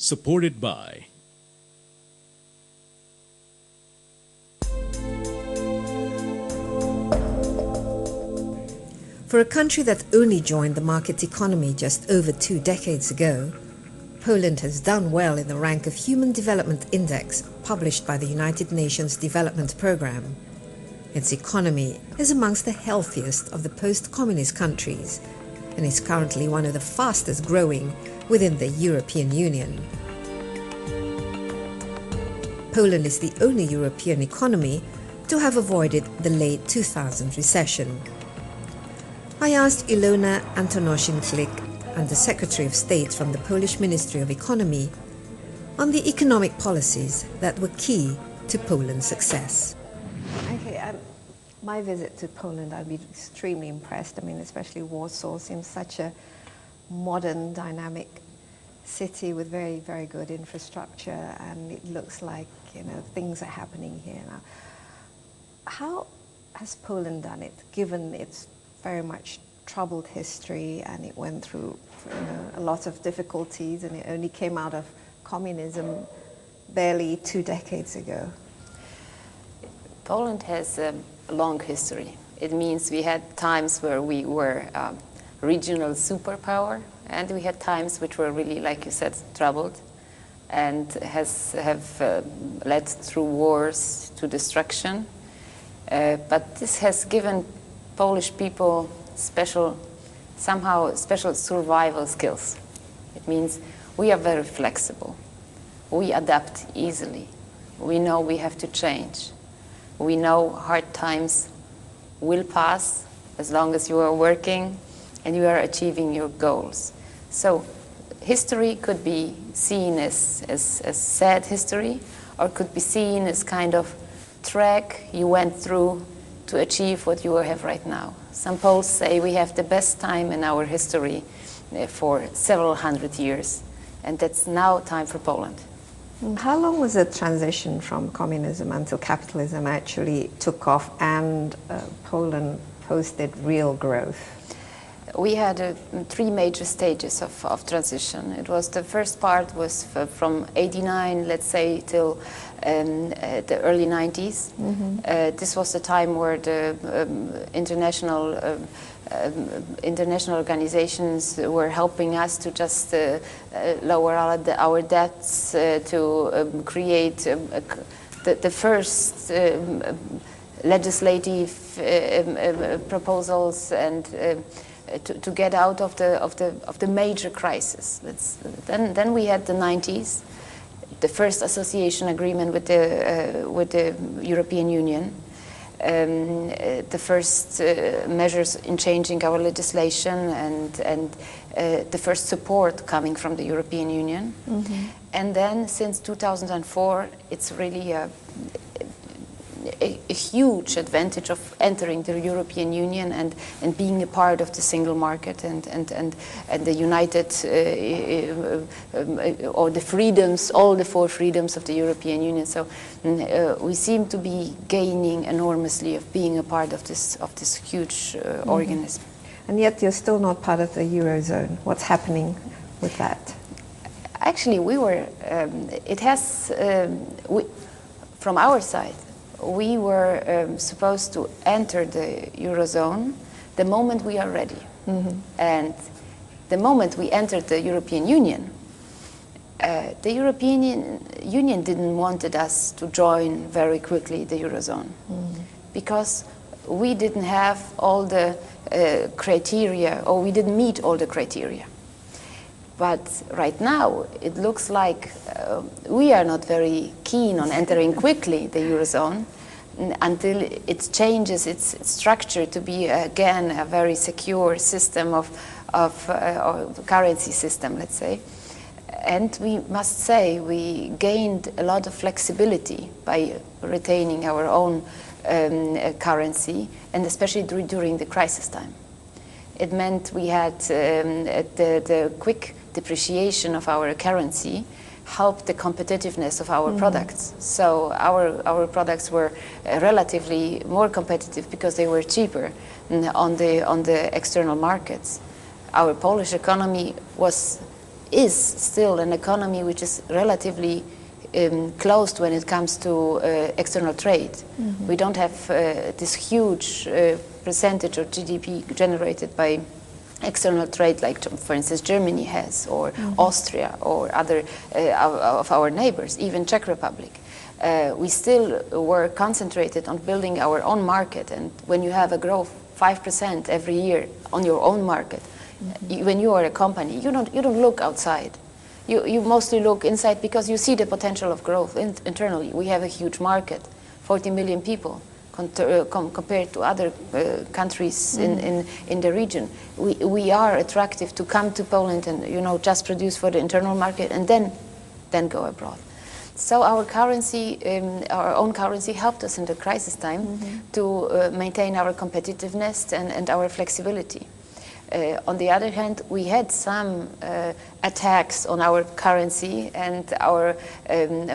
supported by For a country that only joined the market economy just over 2 decades ago, Poland has done well in the rank of Human Development Index published by the United Nations Development Programme. Its economy is amongst the healthiest of the post-communist countries and is currently one of the fastest growing within the European Union. Poland is the only European economy to have avoided the late 2000 recession. I asked Ilona Antonoshin-Klik, Under Secretary of State from the Polish Ministry of Economy, on the economic policies that were key to Poland's success. Okay, my visit to Poland, I'd be extremely impressed. I mean, especially Warsaw seems such a modern, dynamic city with very, very good infrastructure, and it looks like, you know, things are happening here now. How has Poland done it, given its very much troubled history, and it went through, you know, a lot of difficulties, and it only came out of communism barely 2 decades ago? Poland has a long history. It means we had times where we were a regional superpower, and we had times which were really, like you said, troubled, and have led through wars to destruction. But this has given Polish people special survival skills. It means we are very flexible. We adapt easily. We know we have to change. We know hard times will pass as long as you are working and you are achieving your goals. So history could be seen as sad history, or could be seen as kind of track you went through to achieve what you have right now. Some Poles say we have the best time in our history for several hundred years, and that's now time for Poland. How long was the transition from communism until capitalism actually took off and Poland posted real growth? We had 3 major stages of transition. It was, the first part was from 89, let's say, till the early 90s. Mm-hmm. This was the time where the international organizations were helping us to just lower our debts, to create the first legislative proposals, and to get out of the major crisis. Then we had the 90s, the first association agreement with the European Union, the first measures in changing our legislation, and the first support coming from the European Union. Mm-hmm. And then since 2004, it's really a huge advantage of entering the European Union and being a part of the single market and the united or the freedoms, all the 4 freedoms of the European Union. So we seem to be gaining enormously of being a part of this huge organism. And yet you're still not part of the Eurozone. What's happening with that? Actually, we were. From our side, we were supposed to enter the Eurozone the moment we are ready. Mm-hmm. And the moment we entered the European Union, the European Union didn't wanted us to join very quickly the Eurozone, because we didn't have all the criteria, or we didn't meet all the criteria. But right now, it looks like we are not very keen on entering quickly the Eurozone until it changes its structure to be, again, a very secure system of currency system, let's say. And we must say we gained a lot of flexibility by retaining our own currency, and especially during the crisis time. It meant we had the quick depreciation of our currency helped the competitiveness of our products. So our products were relatively more competitive because they were cheaper on the external markets. Our Polish economy was is still an economy which is relatively closed when it comes to external trade. We don't have this huge percentage of GDP generated by external trade, like, for instance, Germany has, or Austria, or other of our neighbors, even Czech Republic. We still were concentrated on building our own market, and when you have a growth 5% every year on your own market, when you are a company, you don't look outside. You mostly look inside because you see the potential of growth internally. We have a huge market, 40 million people, compared to other countries in the region. We are attractive to come to Poland and just produce for the internal market and then go abroad. So our currency, our own currency, helped us in the crisis time to maintain our competitiveness and our flexibility. On the other hand, we had some attacks on our currency, and our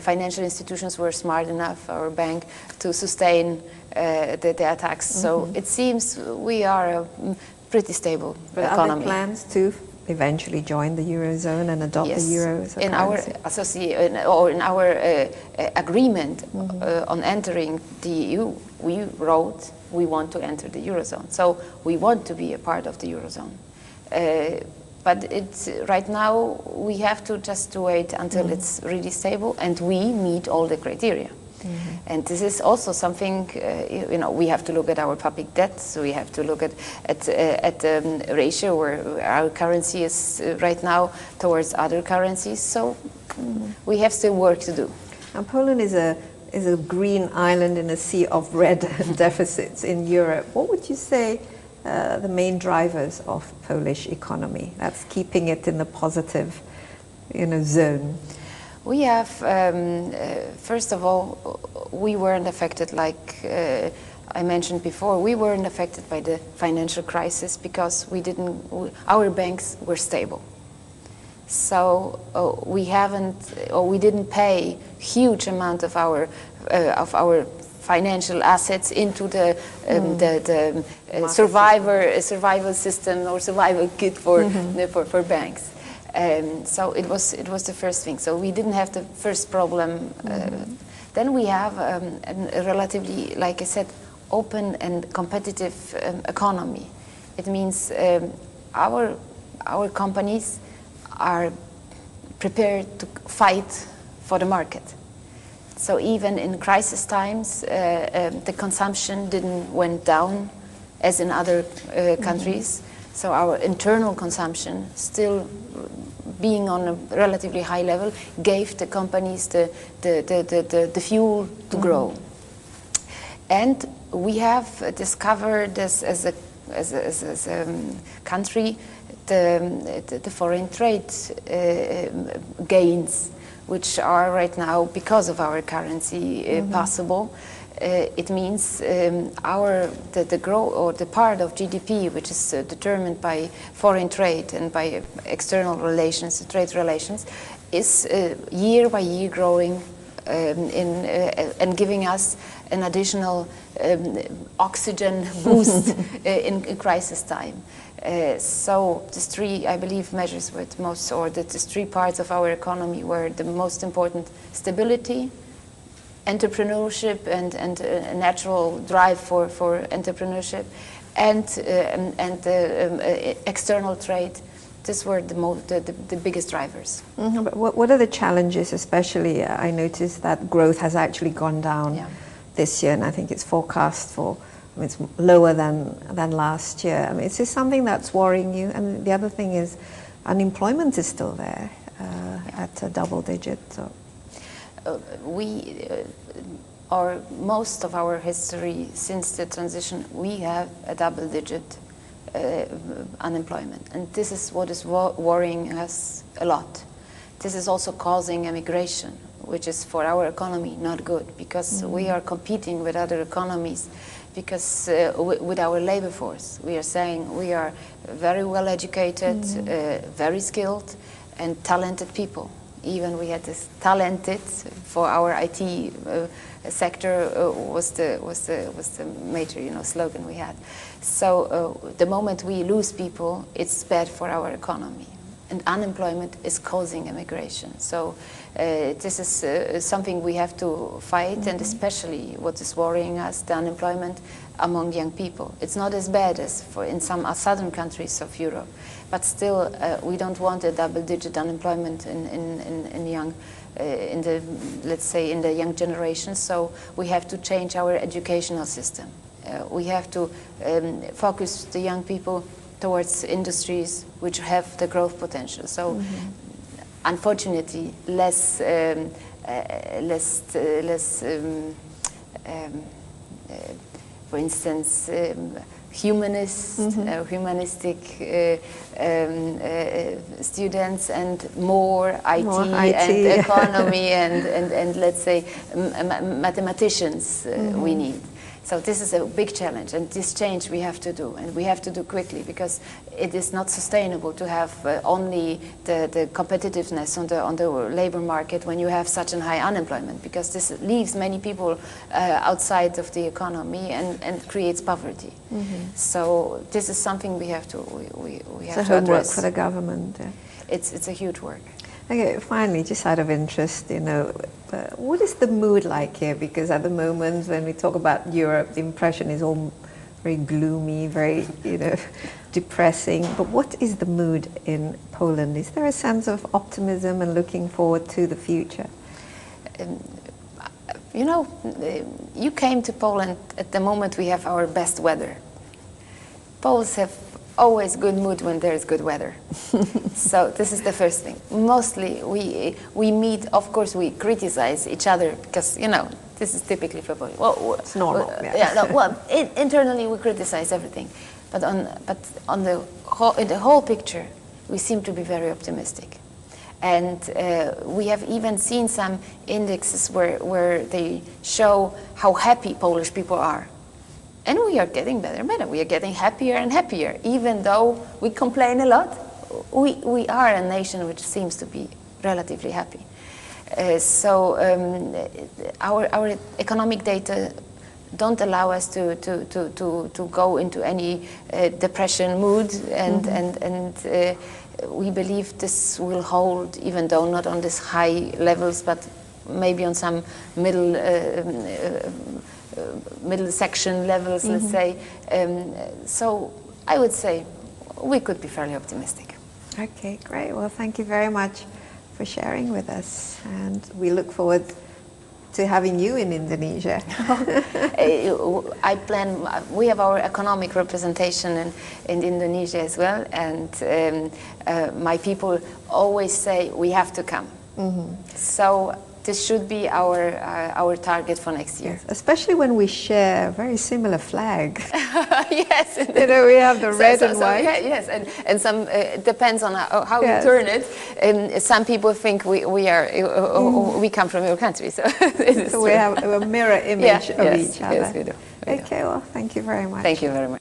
financial institutions were smart enough, our bank, to sustain the attacks. So it seems we are a pretty stable economy. Are there plans to eventually join the Eurozone and adopt the Euro as a currency? In our agreement on entering the EU, we wrote we want to enter the Eurozone. So we want to be a part of the Eurozone. But right now we have to just wait until it's really stable and we meet all the criteria. And this is also something, we have to look at our public debt, so we have to look at the ratio where our currency is right now towards other currencies. So we have still work to do. And Poland is a green island in a sea of red deficits in Europe. What would you say the main drivers of Polish economy that's keeping it in the positive zone? We have, first of all, we weren't affected, like I mentioned before, we weren't affected by the financial crisis because our banks were stable. So we didn't pay huge amount of our financial assets into the survival system or survival kit for banks. So it was the first thing. So we didn't have the first problem. Then we have a relatively, like I said, open and competitive economy. It means our companies are prepared to fight for the market. So even in crisis times, the consumption went down as in other countries. So our internal consumption, still being on a relatively high level, gave the companies the fuel to grow. And we have discovered this as a country the foreign trade gains, which are right now, because of our currency, possible. It means the growth or the part of GDP which is determined by foreign trade and by external relations, trade relations, is year by year growing and giving us an additional oxygen boost in crisis time. So these three, I believe, measures were the most, or these three parts of our economy were the most important: stability, entrepreneurship, and a natural drive for entrepreneurship, and external trade. These were the biggest drivers. But what are the challenges? Especially, I noticed that growth has actually gone down this year, and I think it's forecast for. It's lower than last year. I mean, is this something that's worrying you? And the other thing is, unemployment is still there at a double digit. So. Most of our history since the transition, we have a double-digit unemployment, and this is what is worrying us a lot. This is also causing emigration, which is for our economy not good, because we are competing with other economies. Because with our labor force, we are saying we are very well educated, very skilled, and talented people. Even we had this talented for our IT sector was the major slogan we had. So the moment we lose people, it's bad for our economy. and unemployment is causing immigration. So this is something we have to fight, and especially what is worrying us, the unemployment among young people. It's not as bad as in some southern countries of Europe, but still we don't want a double-digit unemployment in young, let's say, in the young generation. So we have to change our educational system. We have to focus the young people towards industries which have the growth potential. So, unfortunately, less, for instance, humanistic students, and more IT, and economy and let's say mathematicians we need. So this is a big challenge, and this change we have to do, and we have to do quickly, because it is not sustainable to have only the competitiveness on the labor market when you have such a high unemployment, because this leaves many people outside of the economy and creates poverty. So this is something we have to it's a homework for the government. It's a huge work. Okay, finally, just out of interest, what is the mood like here? Because at the moment, when we talk about Europe, the impression is all very gloomy, very, depressing. But what is the mood in Poland? Is there a sense of optimism and looking forward to the future? You came to Poland at the moment we have our best weather. Poles have always good mood when there is good weather. So this is the first thing. Mostly we meet, of course we criticize each other, because this is typically for Poland. Well, it's normal. Internally we criticize everything, but in the whole picture we seem to be very optimistic. And we have even seen some indexes where they show how happy Polish people are. And we are getting better and better. We are getting happier and happier. Even though we complain a lot, we are a nation which seems to be relatively happy. So our economic data don't allow us to go into any depression mood, and we believe this will hold, even though not on this high levels, but maybe on some middle section levels, let's say. So I would say we could be fairly optimistic. Okay, great. Well, thank you very much for sharing with us, and we look forward to having you in Indonesia. We have our economic representation in Indonesia as well, and my people always say we have to come. So this should be our target for next year. Yes, especially when we share a very similar flag. Yes. We have the red and white. Yes, and some it depends on how you turn it. And some people think we come from your country. So, we have a mirror image of each other. Yes, we do. Okay, well, thank you very much. Thank you very much.